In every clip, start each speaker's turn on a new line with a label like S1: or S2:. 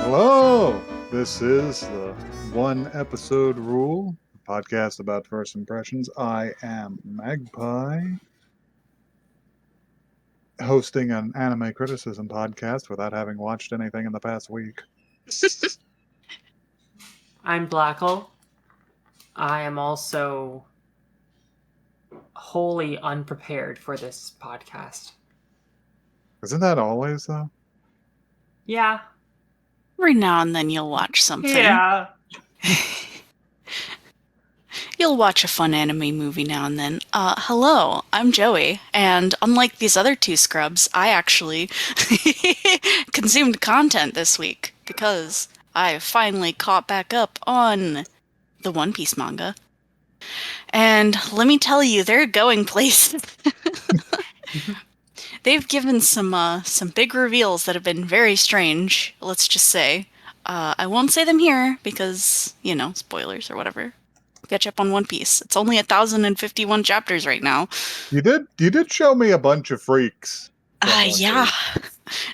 S1: Hello! This is the One Episode Rule, a podcast about first impressions. I am Magpie, hosting an anime criticism podcast without having watched anything in the past week.
S2: I'm Blackle. I am also wholly unprepared for this podcast.
S1: Isn't that always, though?
S2: Yeah.
S3: Every now and then you'll watch something.
S2: Yeah.
S3: You'll watch a fun anime movie now and then. Hello, I'm Joey, and unlike these other two scrubs, I actually consumed content this week because I finally caught back up on the One Piece manga. And let me tell you, they're going places. They've given some big reveals that have been very strange, let's just say. I won't say them here because, spoilers or whatever. Catch up on One Piece. It's only 1,051 chapters right now.
S1: You did show me a bunch of freaks.
S3: Yeah.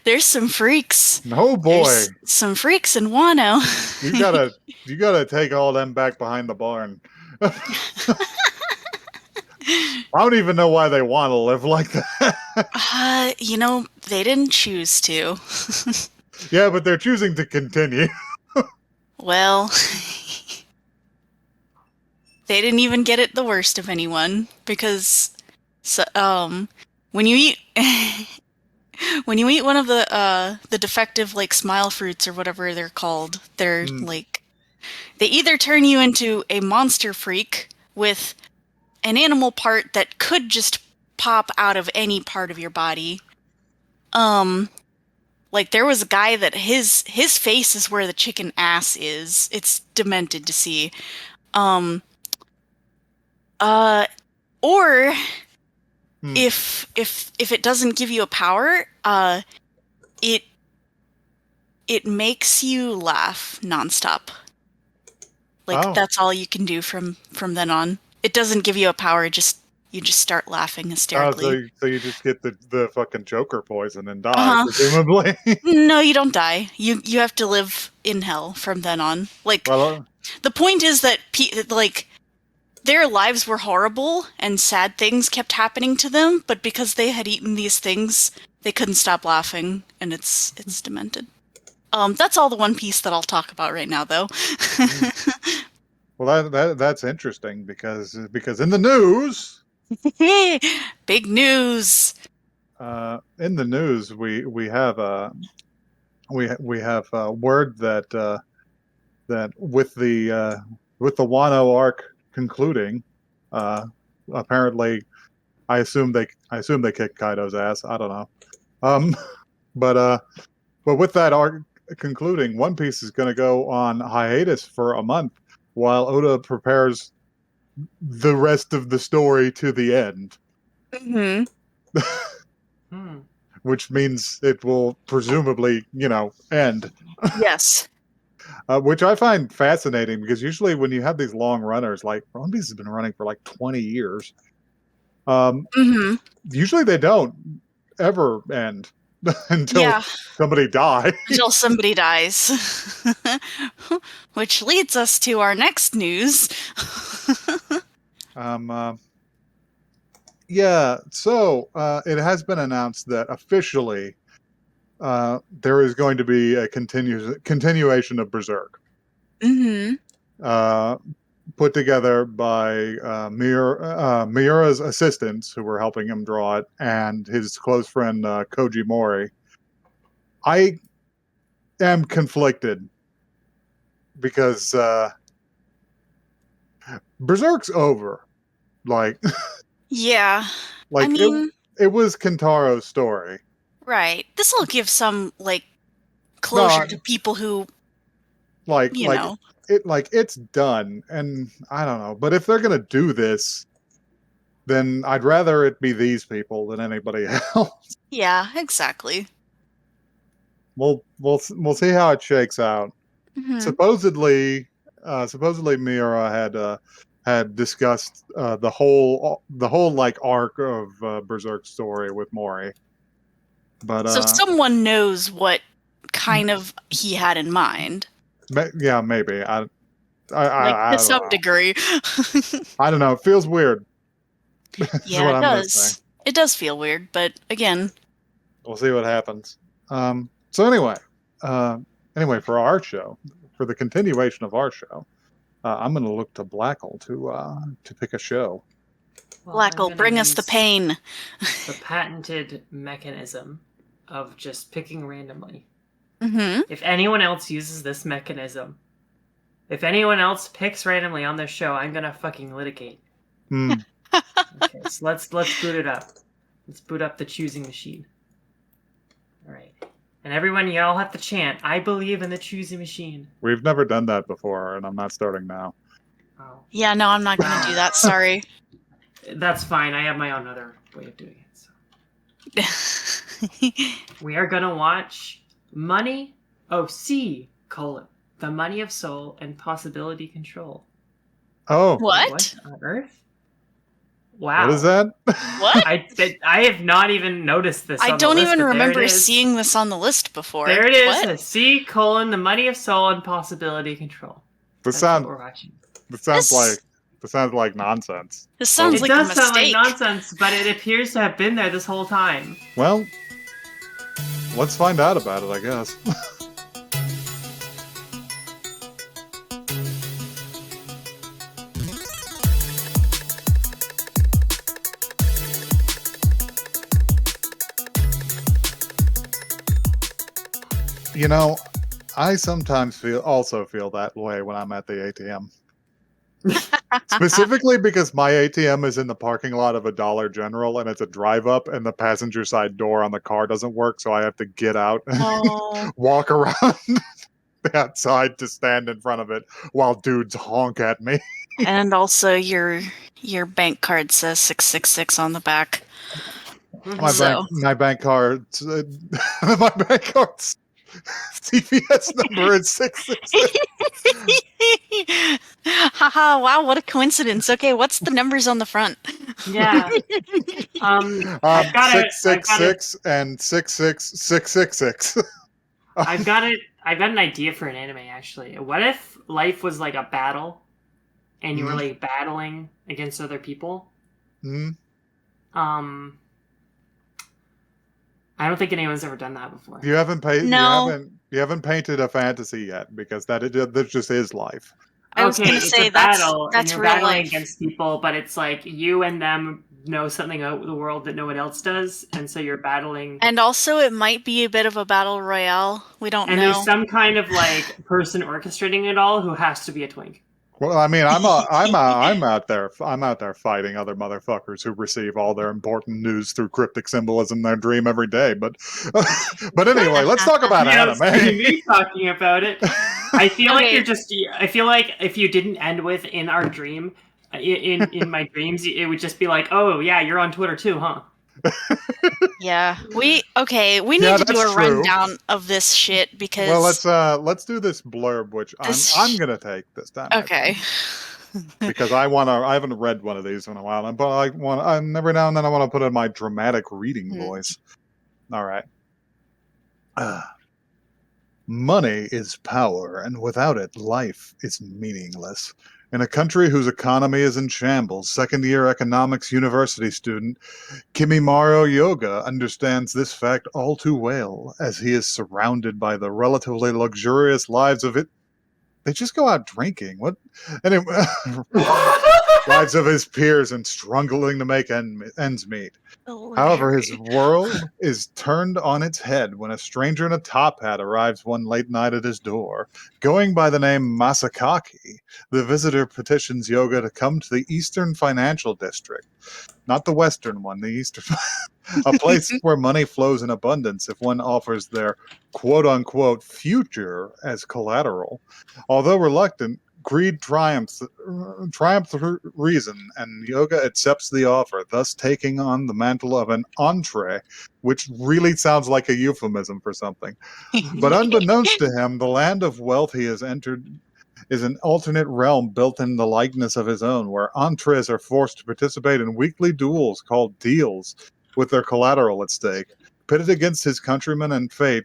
S3: There's some freaks.
S1: Oh boy.
S3: There's some freaks in Wano.
S1: You gotta take all them back behind the barn. I don't even know why they want to live like that.
S3: They didn't choose to.
S1: Yeah, but they're choosing to continue.
S3: Well, they didn't even get it the worst of anyone because, when you eat one of the defective smile fruits or whatever they're called, they're they either turn you into a monster freak with an animal part that could just pop out of any part of your body. There was a guy that his face is where the chicken ass is. It's demented to see. Or if it doesn't give you a power, it makes you laugh nonstop. That's all you can do from then on. It doesn't give you a power, you just start laughing hysterically.
S1: So you just get the fucking Joker poison and die, presumably.
S3: No, you don't die. You have to live in hell from then on. The point is that their lives were horrible and sad things kept happening to them, but because they had eaten these things, they couldn't stop laughing, and it's demented. That's all the One Piece that I'll talk about right now, though.
S1: Well, that's interesting because in the news,
S3: big news.
S1: In the news, we have word that with the Wano arc concluding, apparently, I assume they kicked Kaido's ass. I don't know. But with that arc concluding, One Piece is going to go on hiatus for a month while Oda prepares the rest of the story to the end.
S3: Mm-hmm.
S1: Which means it will presumably, end.
S3: Yes.
S1: Which I find fascinating because usually when you have these long runners, like One Piece has been running for 20 years, usually they don't ever end until somebody dies.
S3: Until somebody dies. Which leads us to our next news.
S1: So it has been announced that officially there is going to be a continuation of Berserk. Put together by Miura's assistants who were helping him draw it and his close friend Koji Mori. I am conflicted because Berserk's over.
S3: Yeah.
S1: It was Kentaro's story.
S3: Right. This will give some closure to people who
S1: it's done, and I don't know. But if they're gonna do this, then I'd rather it be these people than anybody else.
S3: Yeah, exactly.
S1: We'll see how it shakes out. Mm-hmm. Supposedly Miura had discussed the whole arc of Berserk's story with Mori. But
S3: so someone knows what kind of he had in mind.
S1: Yeah, maybe. I
S3: To
S1: don't
S3: some
S1: know.
S3: degree.
S1: I don't know. It feels weird. Is
S3: Yeah,
S1: what
S3: it
S1: I'm gonna say.
S3: does. It does feel weird, but again,
S1: We'll see what happens. So anyway, for our show, for the continuation of our show, I'm going to look to Blackle to pick a show.
S2: Well, I'm
S3: Blackle,
S2: gonna
S3: bring us the
S2: use
S3: pain.
S2: the patented mechanism of just picking randomly.
S3: Mm-hmm.
S2: If anyone else uses this mechanism, if anyone else picks randomly on their show, I'm gonna fucking litigate.
S1: Hmm.
S2: Okay, so let's boot it up. Let's boot up the choosing machine. All right, and everyone, you all have to chant, "I believe in the choosing machine."
S1: We've never done that before, and I'm not starting now.
S2: Oh,
S3: Yeah, no, I'm not going to do that. Sorry.
S2: that's fine. I have my own other way of doing it. So. We are gonna watch Money. Oh, C: The Money of Soul and Possibility Control.
S1: Oh,
S3: What?
S2: On earth? Wow.
S1: what is that?
S3: What?
S2: I have not even noticed this.
S3: I
S2: on
S3: don't
S2: the list,
S3: even
S2: but there
S3: remember
S2: it is.
S3: seeing this on the list before.
S2: There it is.
S3: What?
S2: C: The Money of Soul and Possibility Control.
S1: This
S2: That's what
S1: sounds
S2: we're watching.
S1: like nonsense.
S3: This sounds
S2: It
S3: like a
S2: does sound like
S3: mistake.
S2: nonsense, but it appears to have been there this whole time.
S1: Well, let's find out about it, I guess. You know, I sometimes also feel that way when I'm at the ATM. Specifically because my ATM is in the parking lot of a Dollar General and it's a drive up and the passenger side door on the car doesn't work, so I have to get out and
S3: Oh.
S1: walk around the outside to stand in front of it while dudes honk at me.
S3: And also your bank card says 666 on the back.
S1: My bank card's my bank card's CVS number is 666.
S3: Haha, wow, what a coincidence. Okay, what's the numbers on the front?
S2: Yeah. I've got it.
S1: 666 and 66666.
S2: I've got it. I've got an idea for an anime, actually. What if life was like a battle, and you were like battling against other people?
S1: Mm-hmm.
S2: I don't think anyone's ever done that before.
S1: You haven't
S3: No.
S1: you haven't painted a fantasy yet, because that just is life.
S3: I was gonna
S2: it's
S3: say
S2: a battle,
S3: that's
S2: and you're
S3: real
S2: battling
S3: life.
S2: against people, but it's like you and them know something about the world that no one else does, and so you're battling.
S3: And also, it might be a bit of a battle royale. We don't know.
S2: And there's some kind of like person orchestrating it all who has to be a twink.
S1: Well, I mean, I'm out there fighting other motherfuckers who receive all their important news through cryptic symbolism in their dream every day. But anyway, let's talk about anime.
S2: Me talking about it. I feel like
S3: Okay.
S2: you're just. I feel like if you didn't end with "in our dream," in my dreams, it would just be like, "Oh yeah, you're on Twitter too, huh?"
S3: Yeah. We need to do a rundown of this shit because
S1: let's do this blurb, which I'm gonna take this time.
S3: Okay.
S1: Because I haven't read one of these in a while, but every now and then I want to put in my dramatic reading voice. All right. Money is power, and without it, life is meaningless. In a country whose economy is in shambles, second-year economics university student Kimimaro Yoga understands this fact all too well, as he is surrounded by the relatively luxurious lives of it. They just go out drinking. What? Anyway, lives of his peers and struggling to make ends meet. However, his world is turned on its head when a stranger in a top hat arrives one late night at his door. Going by the name Masakaki, the visitor petitions Yoga to come to the Eastern Financial District. Not the Western one, the Eastern. A place where money flows in abundance if one offers their quote-unquote future as collateral. Although reluctant, greed triumphs through reason, and Yoga accepts the offer, thus taking on the mantle of an entree, which really sounds like a euphemism for something. But unbeknownst to him, the land of wealth he has entered is an alternate realm built in the likeness of his own, where entrees are forced to participate in weekly duels called deals with their collateral at stake. Pitted against his countrymen and fate,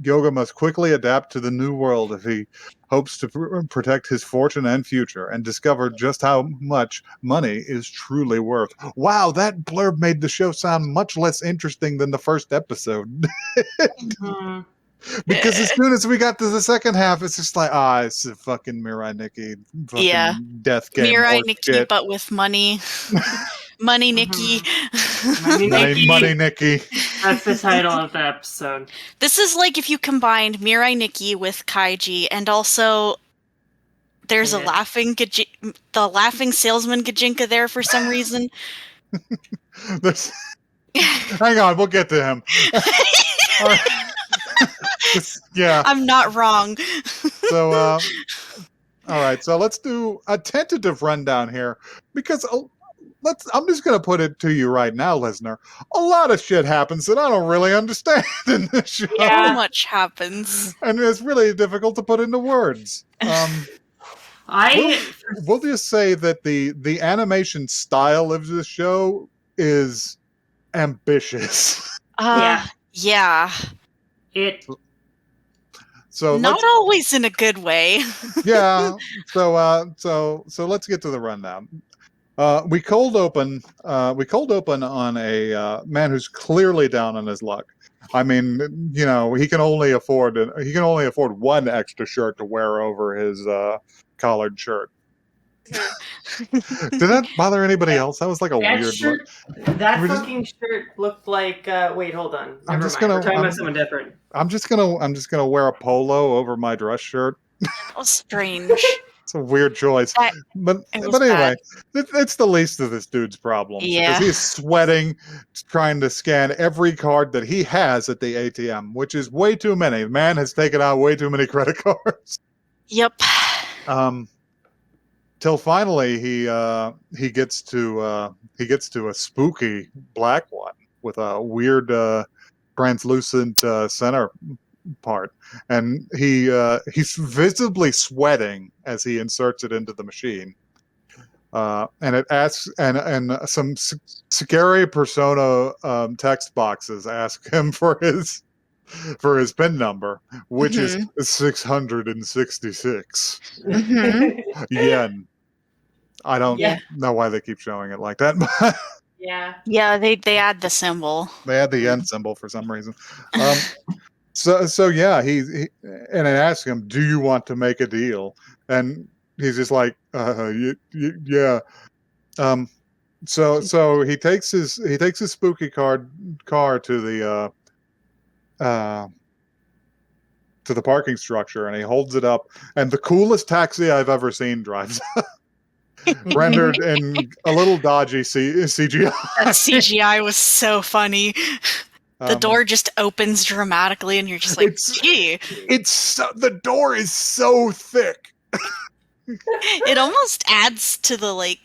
S1: Yoga must quickly adapt to the new world if he hopes to protect his fortune and future and discover just how much money is truly worth. Wow, that blurb made the show sound much less interesting than the first episode.
S2: Mhm.
S1: Because as soon as we got to the second half, it's just like, it's a fucking Mirai Nikki, fucking
S3: Yeah.
S1: death game
S3: Mirai
S1: horse
S3: Nikki,
S1: shit.
S3: but with money. Money Nikki.
S2: Money Nikki.
S1: Money Nikki.
S2: That's the title of the episode.
S3: This is like if you combined Mirai Nikki with Kaiji, and also there's a
S2: Yeah.
S3: the laughing salesman Gajinka there for some reason.
S1: Hang on, we'll get to him. All right. Yeah.
S3: I'm not wrong.
S1: So, all right. So let's do a tentative rundown here, because I'm just going to put it to you right now, listener. A lot of shit happens that I don't really understand in this show,
S2: Yeah.
S3: So much happens.
S1: and it's really difficult to put into words. We'll just say that the animation style of the show is ambitious.
S3: Yeah.
S2: It
S1: So
S3: Not always in a good way.
S1: yeah. So let's get to the rundown. We cold open on a man who's clearly down on his luck. I mean, he can only afford one extra shirt to wear over his collared shirt. Did that bother anybody else? That was like a
S2: that
S1: weird
S2: shirt,
S1: look.
S2: that
S1: We're just-
S2: fucking shirt looked like. Wait, hold on.
S1: I'm
S2: Never
S1: just
S2: mind.
S1: gonna-
S2: We're talking
S1: I'm-
S2: about someone different.
S1: I'm just gonna wear a polo over my dress shirt.
S3: That was strange.
S1: It's a weird choice, but
S3: it was
S1: anyway, it's the least of this dude's problems.
S3: Yeah.
S1: Because he's sweating, trying to scan every card that he has at the ATM, which is way too many. The man has taken out way too many credit cards.
S3: Yep.
S1: Till finally he gets to a spooky black one with a weird translucent center part, and he's visibly sweating as he inserts it into the machine, and it asks, and some scary persona text boxes ask him for his PIN number, which is 666 yen. I don't know why they keep showing it like that, but
S2: Yeah.
S3: They add the symbol.
S1: they had the yen symbol for some reason. So yeah, he and I asked him, "Do you want to make a deal?" And he's just like, "Yeah." So he takes his spooky car to the parking structure, and he holds it up, and the coolest taxi I've ever seen drives up. Rendered in a little dodgy CGI.
S3: That CGI was so funny. The door just opens dramatically, and you're just like, gee.
S1: The door is so thick.
S3: It almost adds to the,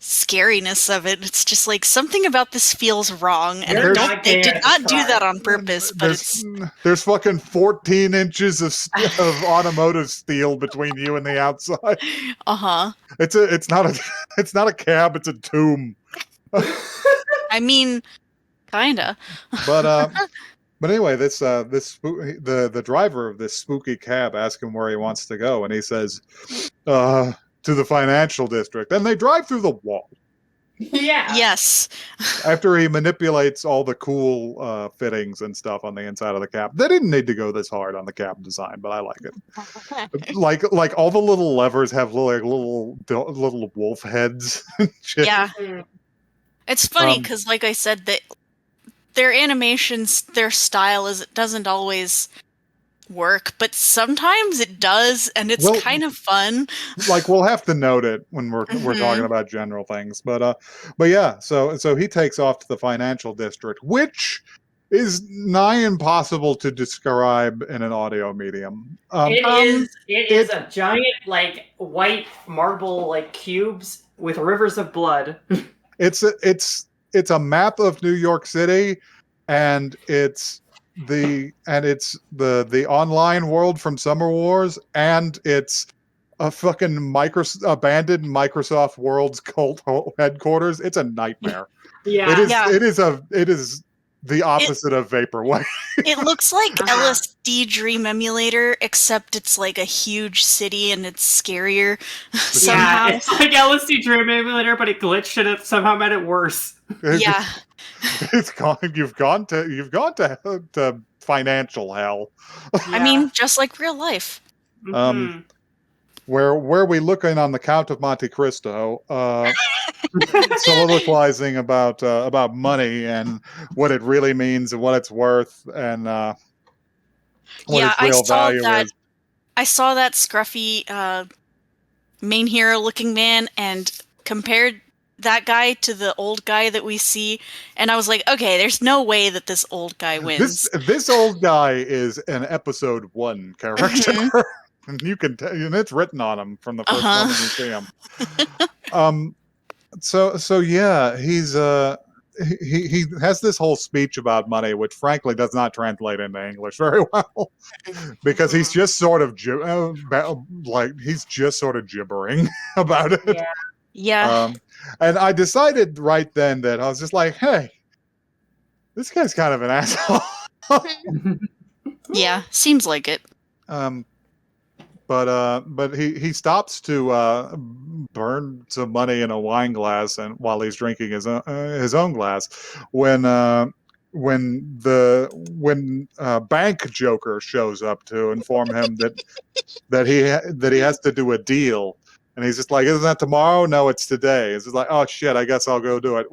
S3: scariness of it. It's just like, something about this feels wrong, and they did not do that on purpose, but
S1: there's fucking 14 inches of automotive steel between you and the outside. It's not a cab, it's a tomb.
S3: I mean, kinda.
S1: But anyway, the driver of this spooky cab asks him where he wants to go, and he says, to the financial district, and they drive through the wall.
S2: Yeah.
S3: Yes.
S1: After he manipulates all the cool fittings and stuff on the inside of the cab. They didn't need to go this hard on the cab design, but I like it. like all the little levers have little wolf heads and shit.
S3: Yeah. It's funny because, like I said, that their animations, their style doesn't always work, but sometimes it does, and it's kind of fun.
S1: We'll have to note it when we're talking about general things, but yeah. So he takes off to the financial district, which is nigh impossible to describe in an audio medium.
S2: It is a giant white marble cubes with rivers of blood.
S1: It's a map of New York City, and it's the online world from Summer Wars, and it's a fucking abandoned Microsoft World's cult headquarters. It's a nightmare.
S2: Yeah.
S1: It is the opposite of vaporwave.
S3: It looks like
S2: Uh-huh.
S3: LSD Dream Emulator, except it's like a huge city and it's scarier somehow.
S2: Yeah, it's like LSD Dream Emulator, but it glitched and it somehow made it worse.
S3: Yeah.
S1: It's gone. You've gone to financial hell.
S3: I mean, just like real life.
S2: Mhm.
S1: Where we looking on the Count of Monte Cristo, soliloquizing about money and what it really means and what it's worth and what
S3: Yeah,
S1: its real value is.
S3: I saw that scruffy main hero looking man and compared that guy to the old guy that we see, and I was like, okay, there's no way that this old guy wins.
S1: This old guy is an episode 1 character.
S3: Mhm.
S1: And you can tell, and it's written on him from the first
S3: Uh-huh.
S1: moment you see him. So yeah, he has this whole speech about money, which frankly does not translate into English very well, because he's just sort of he's just sort of gibbering about it.
S2: Yeah.
S3: Yeah.
S1: And I decided right then that I was just like, hey, this guy's kind of an asshole.
S3: Yeah, seems like it.
S1: But he stops to burn some money in a wine glass, and while he's drinking his own glass, when Bank Joker shows up to inform him that he has to do a deal, and he's just like, "Isn't that tomorrow? No, it's today." It's just like, "Oh shit, I guess I'll go do it."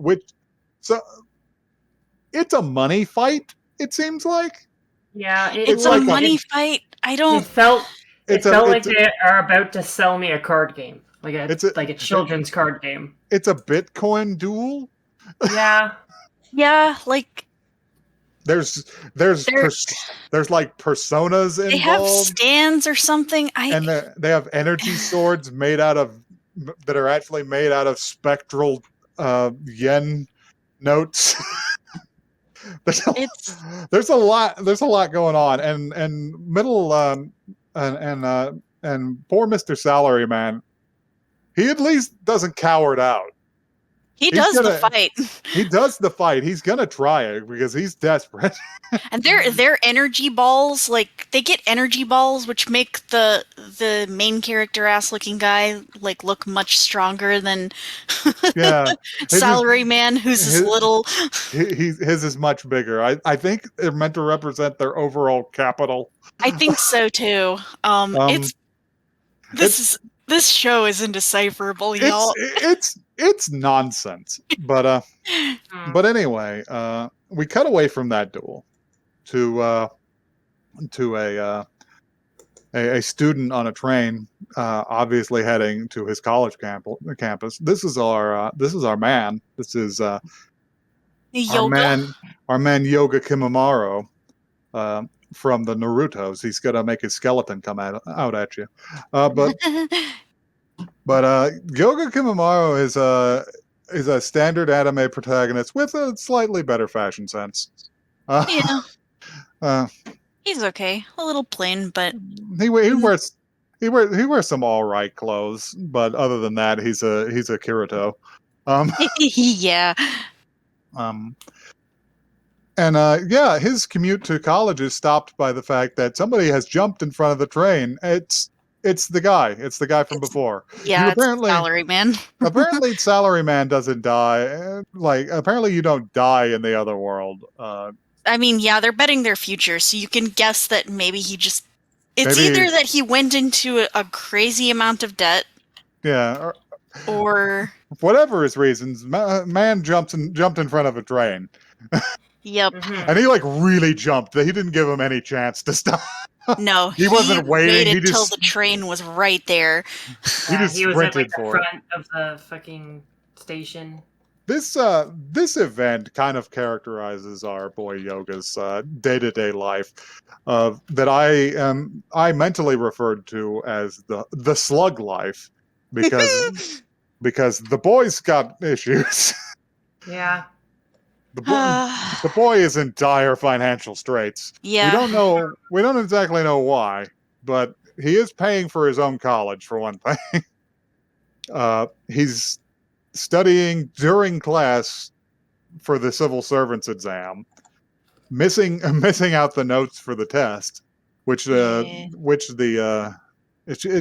S1: It's a money fight. It seems like.
S2: Yeah,
S3: It's
S1: like
S3: a money fight. I don't.
S2: It felt
S1: It's
S2: like they are about to sell me a card game, like
S1: It's
S2: a children's card game.
S1: It's a Bitcoin duel.
S2: Yeah,
S3: Yeah, like
S1: There's like personas
S3: they have
S1: involved,
S3: stands or something.
S1: and they have energy swords that are actually made out of spectral yen notes. There's a lot going on, and middle and poor Mr. Salaryman, he at least doesn't cower out.
S3: He does the fight.
S1: He does the fight. He's gonna try it because he's desperate.
S3: And their energy balls, like they get energy balls, which make the main character ass looking guy like look much stronger than Salaryman, who's this little.
S1: His is much bigger. I think they're meant to represent their overall capital.
S3: I think so too. This show is indecipherable, y'all.
S1: It's nonsense. But anyway, we cut away from that duel to a student on a train, obviously heading to his college campus. This is our man. This is
S3: Yoga.
S1: our man Yoga Kimimaro from the Narutos. He's gonna make his skeleton come out at you. But Yoga Kimimaro is a standard anime protagonist with a slightly better fashion sense.
S3: He's okay. A little plain, but
S1: he wears some all right clothes, but other than that, he's a Kirito.
S3: Yeah.
S1: His commute to college is stopped by the fact that somebody has jumped in front of the train. It's the guy. It's the guy from before.
S3: Yeah, it's Salaryman.
S1: Apparently, Salaryman doesn't die. Apparently you don't die in the other world.
S3: I mean, yeah, they're betting their future, so you can guess that maybe he just... It's either that he went into a crazy amount of debt.
S1: Yeah.
S3: Or...
S1: whatever his reasons, man jumped in front of a train.
S3: Yep.
S1: And he really jumped. He didn't give him any chance to stop.
S3: No,
S1: he wasn't waiting.
S3: He till the train was right there.
S1: He just sprinted
S2: at the front of the fucking station.
S1: This event kind of characterizes our boy Yoga's day-to-day life, that I mentally referred to as the slug life, because the boy's got issues.
S2: Yeah.
S1: The boy is in dire financial straits.
S3: Yeah.
S1: We don't exactly know why, but he is paying for his own college for one thing. He's studying during class for the civil servants exam, missing out the notes for the test, which is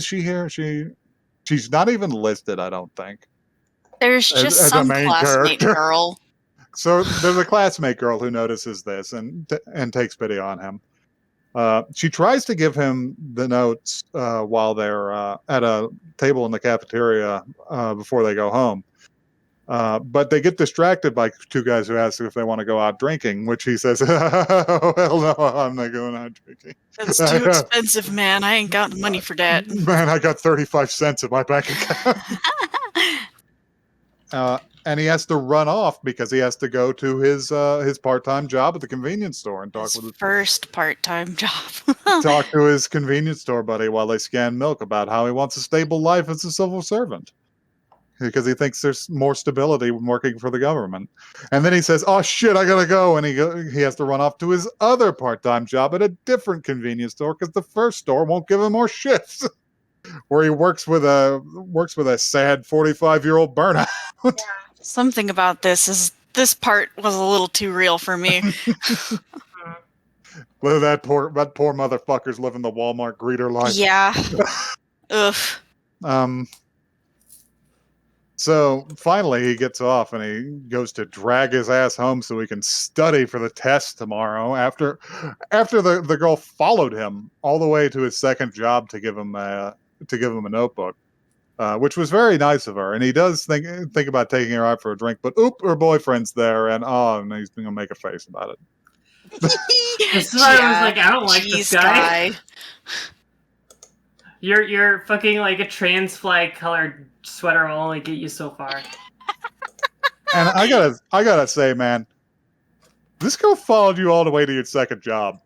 S1: she here? She's not even listed, I don't think,
S3: There's just
S1: as a
S3: some
S1: main
S3: classmate
S1: character.
S3: girl.
S1: So there's a classmate girl who notices this and takes pity on him. She tries to give him the notes while they're at a table in the cafeteria before they go home. But they get distracted by two guys who ask if they want to go out drinking, which he says, "Oh, hell no, I'm not going out drinking.
S3: That's too expensive, man. I ain't got the money for that."
S1: Man, I got 35 cents in my bank account." And he has to run off because he has to go to his part-time job at the convenience store and talk
S3: His
S1: with
S3: first part-time job.
S1: talk to his convenience store buddy while they scan milk about how he wants a stable life as a civil servant because he thinks there's more stability when working for the government. And then he says, "Oh shit, I gotta go," and he has to run off to his other part-time job at a different convenience store because the first store won't give him more shifts. Where he works with a sad 45-year-old burnout.
S3: Something about this part was a little too real for me.
S1: That poor motherfucker's living the Walmart greeter life.
S3: Yeah. Ugh.
S1: So finally he gets off and he goes to drag his ass home so he can study for the test tomorrow after the girl followed him all the way to his second job to give him a notebook. Which was very nice of her, and he does think about taking her out for a drink, but her boyfriend's there, and he's gonna make a face about it.
S2: This is why I was like, I don't like this guy. You're fucking like a trans flag colored sweater will only get you so far.
S1: And I gotta say, man, this girl followed you all the way to your second job.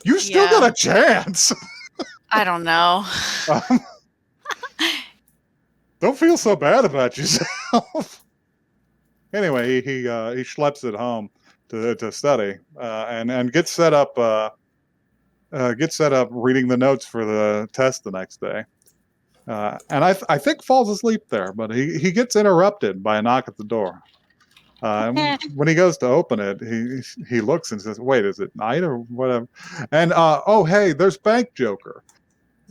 S1: You still got a chance.
S3: I don't know.
S1: Don't feel so bad about yourself. Anyway, he schleps it home to study and gets set up reading the notes for the test the next day. And I think falls asleep there, but he gets interrupted by a knock at the door. When he goes to open it, he looks and says, "Wait, is it night or whatever?" And oh hey, there's Bank Joker.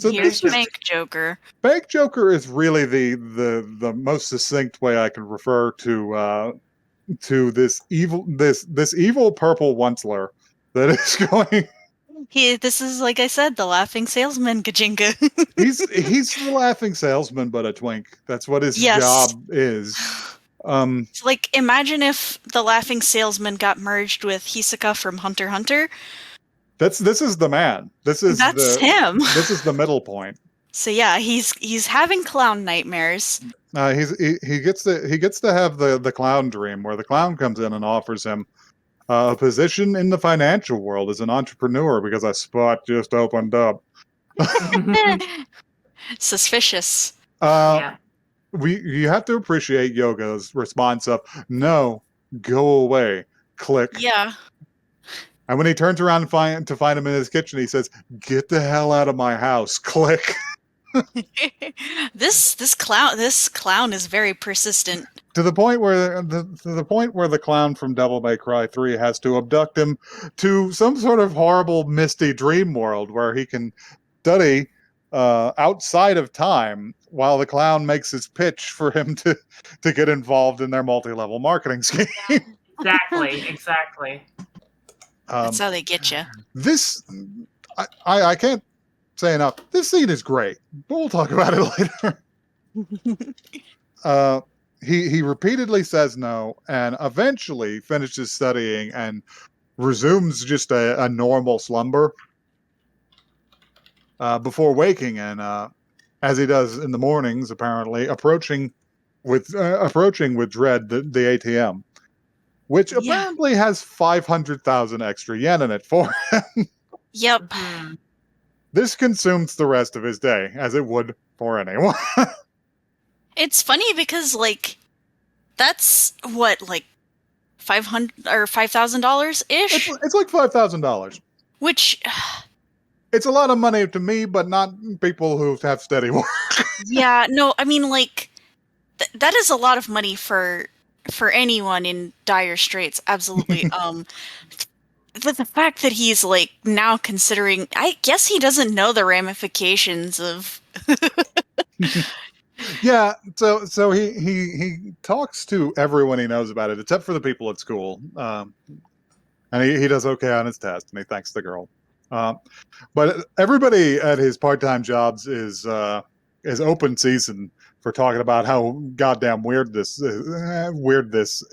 S3: So here's Bank Joker.
S1: Bank Joker is really the most succinct way I can refer to this evil purple Onceler that is going.
S3: This is, like I said, the laughing salesman, Kajinka.
S1: he's the laughing salesman, but a twink. That's what his job is.
S3: It's like, imagine if the laughing salesman got merged with Hisoka from Hunter x Hunter.
S1: This is the man. That's
S3: him.
S1: This is the middle point.
S3: So yeah, he's having clown nightmares.
S1: He gets to have the clown dream where the clown comes in and offers him a position in the financial world as an entrepreneur because a spot just opened up.
S3: Suspicious.
S1: You have to appreciate Yoga's response of "No, go away." Click.
S3: Yeah.
S1: And when he turns around to find him in his kitchen, he says, "Get the hell out of my house." Click.
S3: This clown is very persistent.
S1: To the point where the clown from Devil May Cry 3 has to abduct him to some sort of horrible misty dream world where he can study outside of time while the clown makes his pitch for him to get involved in their multi-level marketing scheme.
S2: Exactly.
S3: That's how they get you.
S1: This, I can't say enough. This scene is great, but we'll talk about it later. He repeatedly says no, and eventually finishes studying and resumes just a normal slumber before waking, and as he does in the mornings, apparently approaching with dread the ATM. Which apparently has 500,000 extra yen in it for him.
S3: Yep.
S1: This consumes the rest of his day, as it would for anyone.
S3: It's funny because, like, that's what, like, $500 or $5,000 ish.
S1: It's like $5,000.
S3: Which,
S1: it's a lot of money to me, but not people who have steady work.
S3: Yeah, no, I mean, like, that is a lot of money for anyone in dire straits. Absolutely. the fact that he's like now considering, I guess he doesn't know the ramifications of.
S1: Yeah, so he talks to everyone he knows about it, except for the people at school. And he does okay on his test, and he thanks the girl. But everybody at his part-time jobs is open season for talking about how goddamn weird this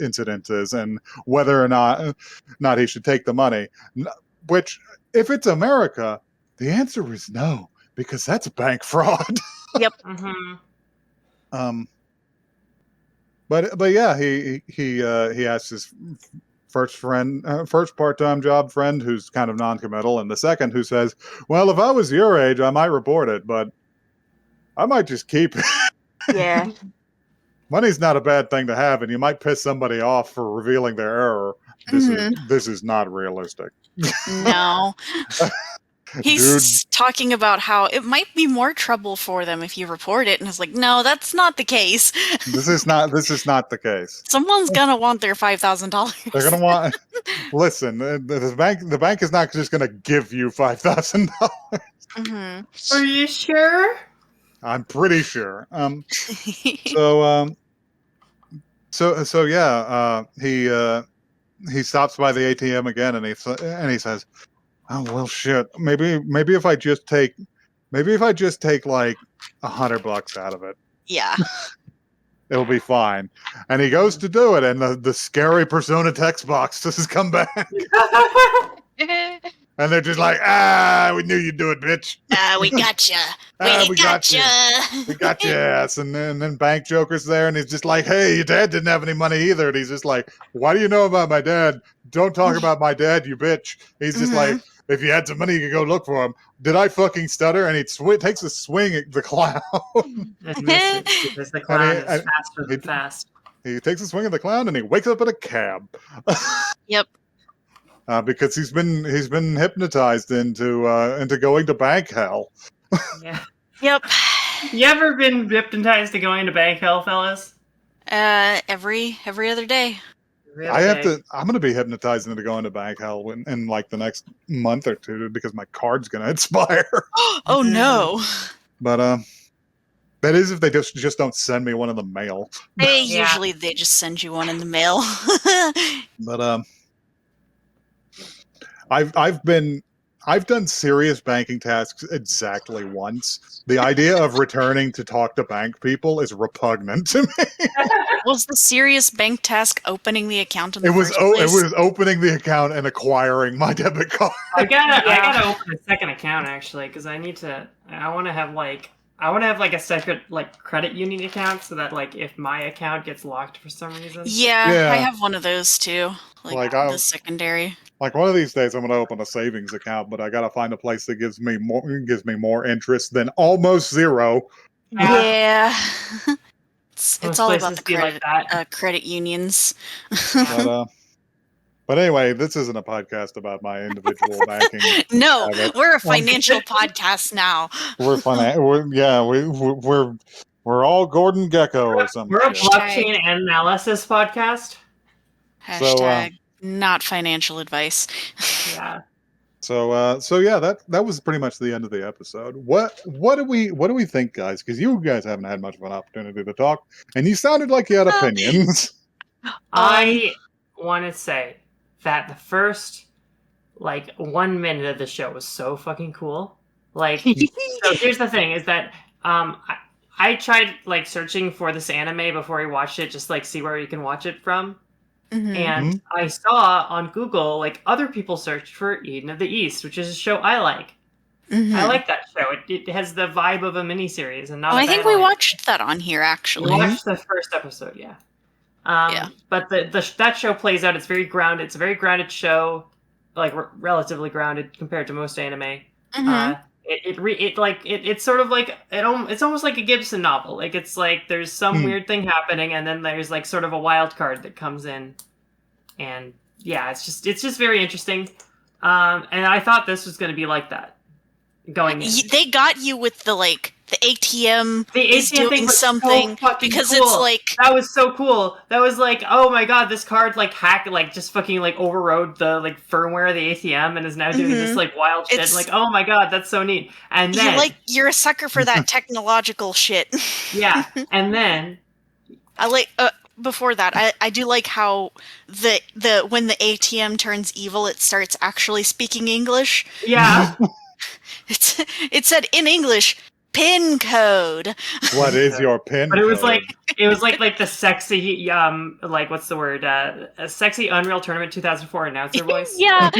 S1: incident is, and whether or not he should take the money. Which, if it's America, the answer is no, because that's bank fraud.
S3: Yep.
S1: But yeah, he asks his first part-time job friend who's kind of non-committal, and the second who says, "Well, if I was your age, I might report it, but I might just keep it."
S3: Yeah.
S1: Money's not a bad thing to have, and you might piss somebody off for revealing their error. This is not realistic.
S3: No. He's talking about how it might be more trouble for them if you report it, and it's like, no, that's not the case.
S1: This is not the case.
S3: Someone's gonna want their $5,000.
S1: They're gonna want. Listen, the bank is not just gonna give you $5,000.
S2: Are you sure?
S1: I'm pretty sure. So yeah, he stops by the ATM again, and he says, "Oh well, shit. Maybe if I just take like $100 out of it,
S3: Yeah.
S1: it'll be fine." And he goes to do it, and the scary Persona text box has come back, and they're just like, "We knew you'd do it, bitch.
S3: We gotcha. We gotcha.
S1: We got your ass." And then Bank Joker's there, and he's just like, "Hey, your dad didn't have any money either." And he's just like, "Why do you know about my dad? Don't talk about my dad, you bitch." He's just like, "If you had some money, you could go look for him." Did I fucking stutter? And he takes a swing at the clown.
S2: Because the clown is faster than fast.
S1: He takes a swing at the clown, and he wakes up in a cab.
S3: Yep.
S1: Because he's been hypnotized into going to bank hell.
S2: Yeah.
S3: Yep.
S2: You ever been hypnotized to going to bank hell, fellas?
S3: Every other day.
S1: I'm going to be hypnotized into going to bank hell in like the next month or two, because my card's going to expire.
S3: Oh no.
S1: But that is if they just don't send me one in the mail.
S3: Usually they just send you one in the mail.
S1: But I've done serious banking tasks exactly once. The idea of returning to talk to bank people is repugnant to me.
S3: Was the serious bank task opening the account in the first
S1: It
S3: place?
S1: was opening the account and acquiring my debit card.
S2: I gotta open a second account, actually, because I want to have like a separate like credit union account, so that like if my account gets locked for some reason.
S3: Yeah, I have one of those too. Like the secondary.
S1: Like one of these days, I'm going to open a savings account, but I got to find a place that gives me more interest than almost zero.
S3: Yeah. It's all about the credit unions.
S1: But anyway, this isn't a podcast about my individual banking.
S3: No, we're a financial podcast now.
S1: We're all Gordon Gekko or something.
S2: We're a blockchain analysis podcast.
S3: Hashtag not financial advice.
S2: Yeah.
S1: So yeah, that was pretty much the end of the episode. What do we think, guys? Because you guys haven't had much of an opportunity to talk, and you sounded like you had opinions.
S2: I want to say that the first 1 minute of the show was so fucking cool. So here's the thing: is that I tried searching for this anime before I watched it, just see where you can watch it from. And I saw on Google other people searched for Eden of the East, which is a show I like. I like that show. It has the vibe of a miniseries, and not.
S3: I think we watched that on here actually.
S2: We watched the first episode, yeah. But that show plays out. It's very grounded. It's a very grounded show, relatively grounded compared to most anime. It's sort of it's almost like a Gibson novel. It's there's some weird thing happening, and then there's sort of a wild card that comes in, and yeah, it's just very interesting. And I thought this was going to be like that going in.
S3: They got you with the the ATM
S2: The
S3: is
S2: ATM thing
S3: doing
S2: was
S3: something
S2: so fucking
S3: because
S2: cool.
S3: it's like
S2: That was so cool. That was like, oh my god, this card like just fucking like overrode the like firmware of the ATM and is now doing this like wild shit. Like, oh my god, that's so neat. And then
S3: you're a sucker for that technological shit.
S2: yeah, and then
S3: I like before that, I do like how the when the ATM turns evil, it starts actually speaking English.
S2: yeah.
S3: It said in English, PIN code.
S1: What is your pin
S2: But it was
S1: code?
S2: like the sexy like what's the word a sexy Unreal Tournament 2004 announcer voice.
S3: Yeah.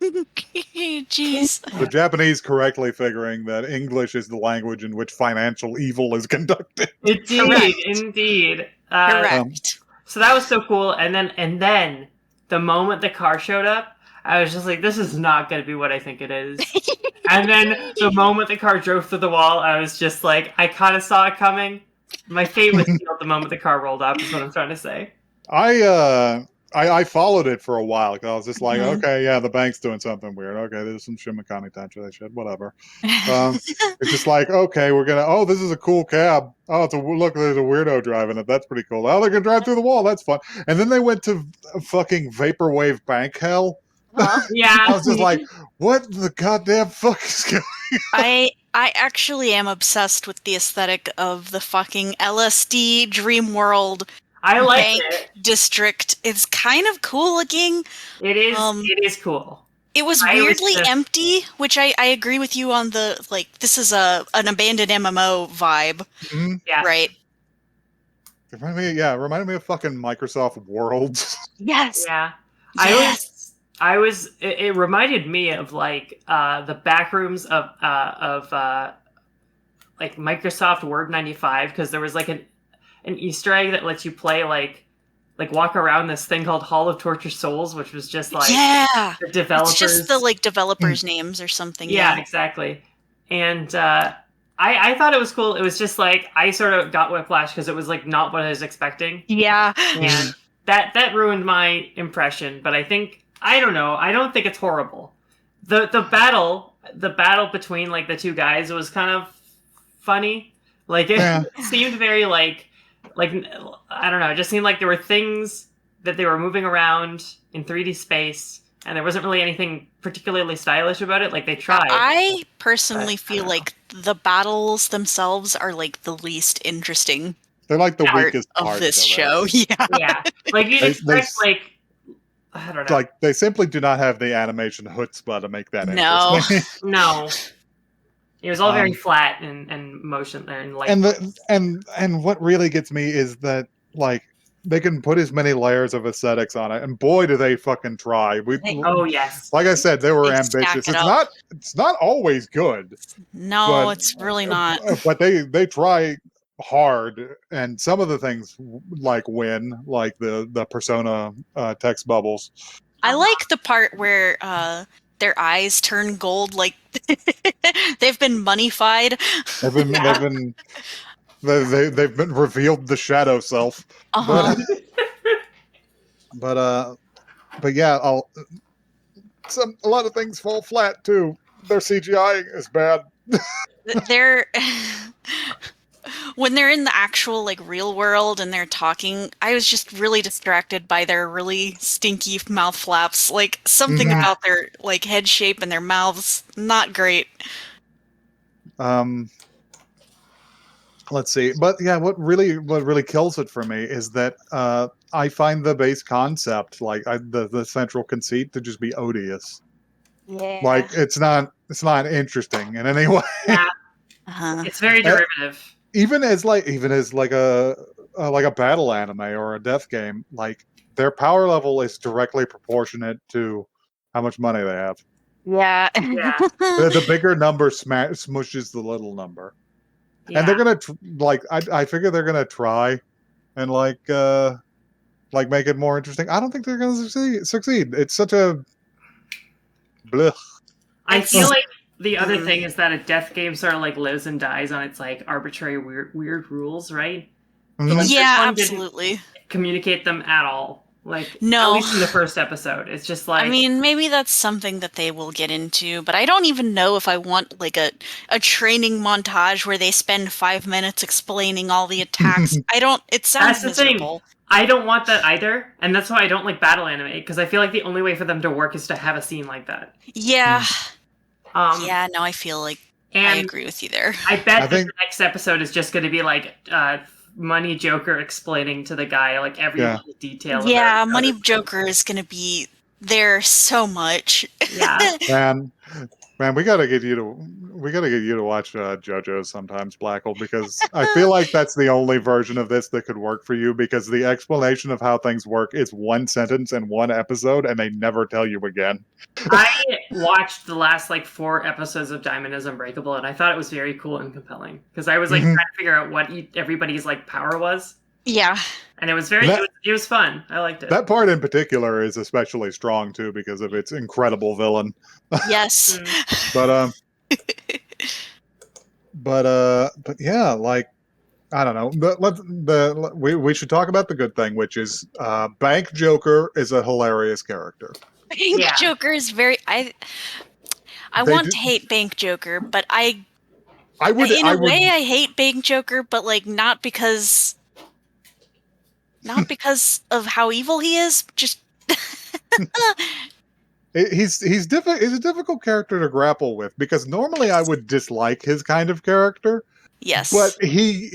S3: Jeez.
S1: The Japanese correctly figuring that English is the language in which financial evil is conducted.
S2: Indeed.
S3: Correct.
S2: So that was so cool. And then the moment the car showed up, I was just like, this is not going to be what I think it is. And then the moment the car drove through the wall, I was just like, I kind of saw it coming. My fate was sealed the moment the car rolled up, is what I'm trying to say.
S1: I followed it for a while because I was just like,
S3: Mhm.
S1: okay, yeah, the bank's doing something weird. Okay, there's some Shimikami Tantra that shit, whatever. It's just like, okay, this is a cool cab. Oh, look, there's a weirdo driving it. That's pretty cool. Oh, they're gonna drive through the wall. That's fun. And then they went to fucking vaporwave bank hell.
S2: Yeah.
S1: I was just like, what the goddamn fuck is going
S3: I actually am obsessed with the aesthetic of the fucking LSD Dream World
S2: I like
S3: bank
S2: it.
S3: district. It's kind of cool looking.
S2: It is cool.
S3: It was weirdly empty, which I agree with you on the, like, this is an abandoned MMO vibe.
S1: Mm-hmm.
S2: Yeah.
S3: Right.
S1: Reminded me of fucking Microsoft Worlds.
S3: Yes.
S2: Yeah.
S3: Yes.
S2: It reminded me of like the back rooms of like Microsoft Word 95 because there was like an Easter egg that lets you play like walk around this thing called Hall of Tortured Souls, which was just like the developers.
S3: It's just the like developers' names or something.
S2: Yeah, exactly. And I thought it was cool. It was just like I sort of got whiplash because it was like not what I was expecting.
S3: Yeah.
S2: And that ruined my impression. But I don't know. I don't think it's horrible. The battle between like the two guys was kind of funny. Like it seemed very like I don't know. It just seemed like there were things that they were moving around in 3D space, and there wasn't really anything particularly stylish about it. Like they tried.
S3: I personally feel like the battles themselves are like the least interesting.
S1: They're like the
S3: part
S1: weakest
S3: of
S1: part
S3: this
S1: of
S3: show.
S2: Yeah. Like you'd expect like I don't know.
S1: Like they simply do not have the animation chutzpah to make that
S3: No.
S1: interesting.
S2: No. It was all very flat and motion and like
S1: and what really gets me is that like they can put as many layers of aesthetics on it, and boy do they fucking try.
S2: Oh yes.
S1: Like I said, they were ambitious. It's not always good.
S3: No, it's really not.
S1: But they try hard, and some of the things like win, like the Persona text bubbles.
S3: I like the part where their eyes turn gold, like they've been moneyfied.
S1: They've been revealed the shadow self.
S3: Uh-huh.
S1: But yeah, a lot of things fall flat too. Their CGI is bad.
S3: They're when they're in the actual like real world and they're talking, I was just really distracted by their really stinky mouth flaps. Like something about their like head shape and their mouths, not great.
S1: Let's see. But yeah, what really kills it for me is that I find the base concept, like the central conceit, to just be odious.
S3: Yeah.
S1: Like it's not interesting in any way.
S2: Yeah.
S3: Uh-huh.
S2: It's very derivative.
S1: Even as like a battle anime or a death game, like their power level is directly proportionate to how much money they have.
S3: Yeah.
S1: The bigger number smushes the little number.
S2: Yeah.
S1: And they're gonna I figure they're gonna try and like make it more interesting. I don't think they're gonna succeed. It's such a blech.
S2: I feel like the other thing is that a death game sort of like lives and dies on its like arbitrary weird rules, right?
S1: Mm-hmm.
S3: Yeah, absolutely.
S2: Communicate them at all. Like,
S3: No.
S2: at least in the first episode. It's just like...
S3: I mean, maybe that's something that they will get into, but I don't even know if I want like a training montage where they spend 5 minutes explaining all the attacks. It sounds
S2: That's the
S3: miserable.
S2: thing. I don't want that either, and that's why I don't like battle anime, because I feel like the only way for them to work is to have a scene like that.
S3: Yeah.
S2: Um,
S3: Yeah, no, I feel like I
S2: and
S3: agree with you there.
S2: I bet
S1: I
S2: that
S1: think-
S2: the next episode is just going to be like Money Joker explaining to the guy like every
S1: Yeah.
S2: little detail.
S3: Yeah,
S2: about
S3: Money
S2: it.
S3: Joker is going to be there so much.
S2: Yeah.
S1: Man, we gotta get you to watch JoJo's sometimes, Blackle, because I feel like that's the only version of this that could work for you, because the explanation of how things work is one sentence and one episode, and they never tell you again.
S2: I watched the last like 4 episodes of Diamond is Unbreakable, and I thought it was very cool and compelling because I was like trying to figure out what everybody's like power was,
S3: Yeah.
S2: and it was very it was fun. I liked it.
S1: That part in particular is especially strong too because of its incredible villain.
S3: Yes.
S1: But but yeah, like I don't know. We should talk about the good thing, which is Bank Joker is a hilarious character.
S3: Bank
S2: Yeah.
S3: Joker is very I
S1: They
S3: want
S1: do-
S3: to hate Bank Joker, but I
S1: would
S3: I hate Bank Joker, but like not because of how evil he is, just
S1: he's a difficult character to grapple with because normally I would dislike his kind of character,
S3: yes.
S1: but he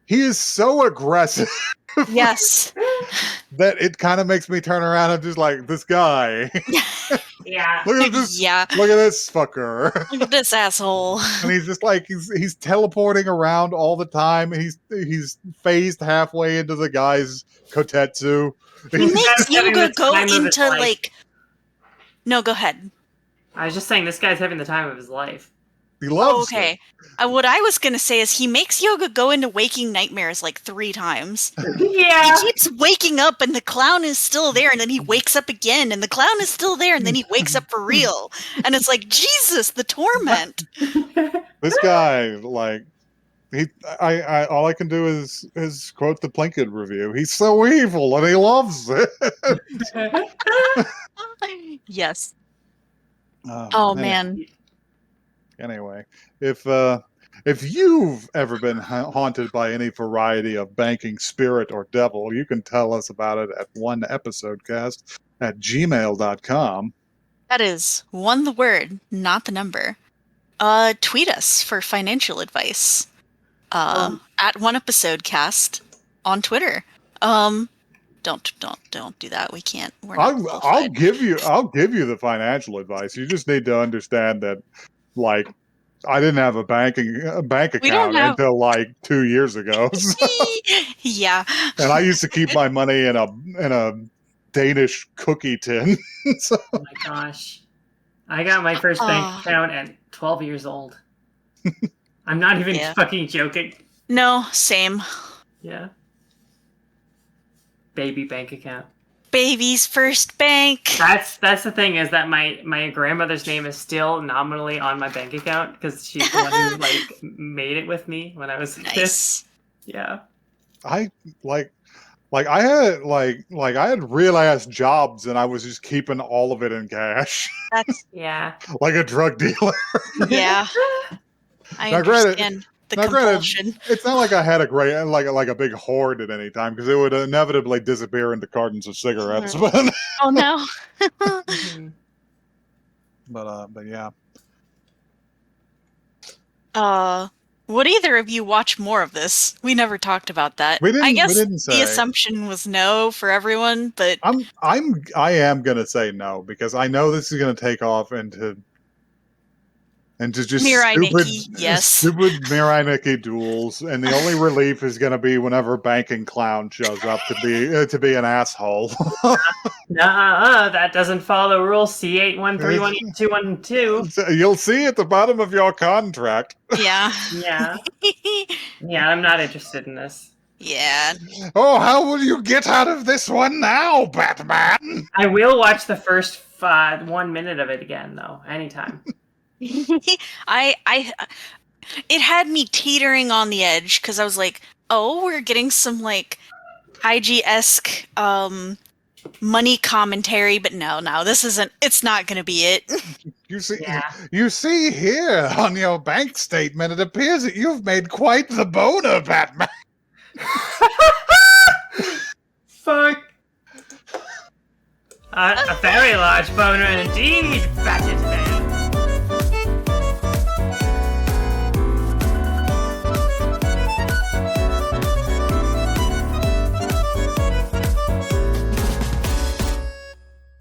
S1: is so aggressive
S3: Yes.
S1: that it kind of makes me turn around and just like this guy.
S2: Yeah.
S1: Look at this.
S3: Yeah.
S1: Look at this fucker.
S3: Look at this asshole.
S1: And he's just like he's teleporting around all the time. He's phased halfway into the guy's kotetsu.
S3: He makes
S2: He's having
S3: Yoga
S2: the
S3: go
S2: time of his
S3: into
S2: life.
S3: like. No, go ahead.
S2: I was just saying this guy's having the time of his life.
S1: He loves
S3: Oh, okay. What I was gonna say is he makes Yoga go into waking nightmares like 3 times.
S2: Yeah.
S3: He keeps waking up and the clown is still there, and then he wakes up again, and the clown is still there, and then he wakes up for real. And it's like, Jesus, the torment.
S1: This guy, like I all I can do is quote the Plinkett review. He's so evil and he loves it.
S3: Yes. Oh
S1: anyway,
S3: man.
S1: Anyway, if you've ever been haunted by any variety of banking spirit or devil, you can tell us about it at oneepisodecast@gmail.com.
S3: That is one the word, not the number. Tweet us for financial advice. At One Episode Cast on Twitter. Don't do that. We can't. We're not
S1: I'll
S3: qualified.
S1: give you the financial advice. You just need to understand that, like, I didn't have a bank account until like 2 years ago.
S3: Yeah.
S1: And I used to keep my money in a Danish cookie tin. So,
S2: Oh my gosh. I got my first bank account at 12 years old. I'm not even fucking joking.
S3: No, same.
S2: Yeah. Baby bank account.
S3: Baby's first bank.
S2: That's the thing is that my grandmother's name is still nominally on my bank account because she's the one who like made it with me when I was a kid.
S3: Nice.
S2: Yeah.
S1: I I had real ass jobs and I was just keeping all of it in cash.
S3: That's
S2: Yeah.
S1: Like a drug dealer.
S3: yeah. I
S1: Now, granted-
S3: understand the
S1: now, granted,
S3: compulsion.
S1: It's not like I had a great like a big hoard at any time because it would inevitably disappear into cartons of cigarettes.
S3: Oh no.
S1: But yeah.
S3: Would either of you watch more of this? We never talked about that.
S1: We didn't-
S3: I guess
S1: we didn't say.
S3: the assumption was no for everyone, but
S1: I am gonna say no because I know this is gonna take off into just
S3: Mirai
S1: stupid,
S3: Nikki, yes.
S1: stupid Mirai Nikki duels, and the only relief is gonna be whenever Banking Clown shows up to be an asshole.
S2: That doesn't follow rule C81318212.
S1: So you'll see at the bottom of your contract.
S3: yeah.
S2: Yeah. Yeah, I'm not interested in this.
S3: Yeah.
S1: Oh, how will you get out of this one now, Batman?
S2: I will watch the first 1 minute of it again, though, anytime.
S3: I it had me teetering on the edge because I was like, oh, we're getting some like IG-esque money commentary, but no, this isn't. It's not going to be it.
S1: You see here on your bank statement, it appears that you've made quite the boner, Batman.
S2: Fuck. A very large boner indeed, Batman.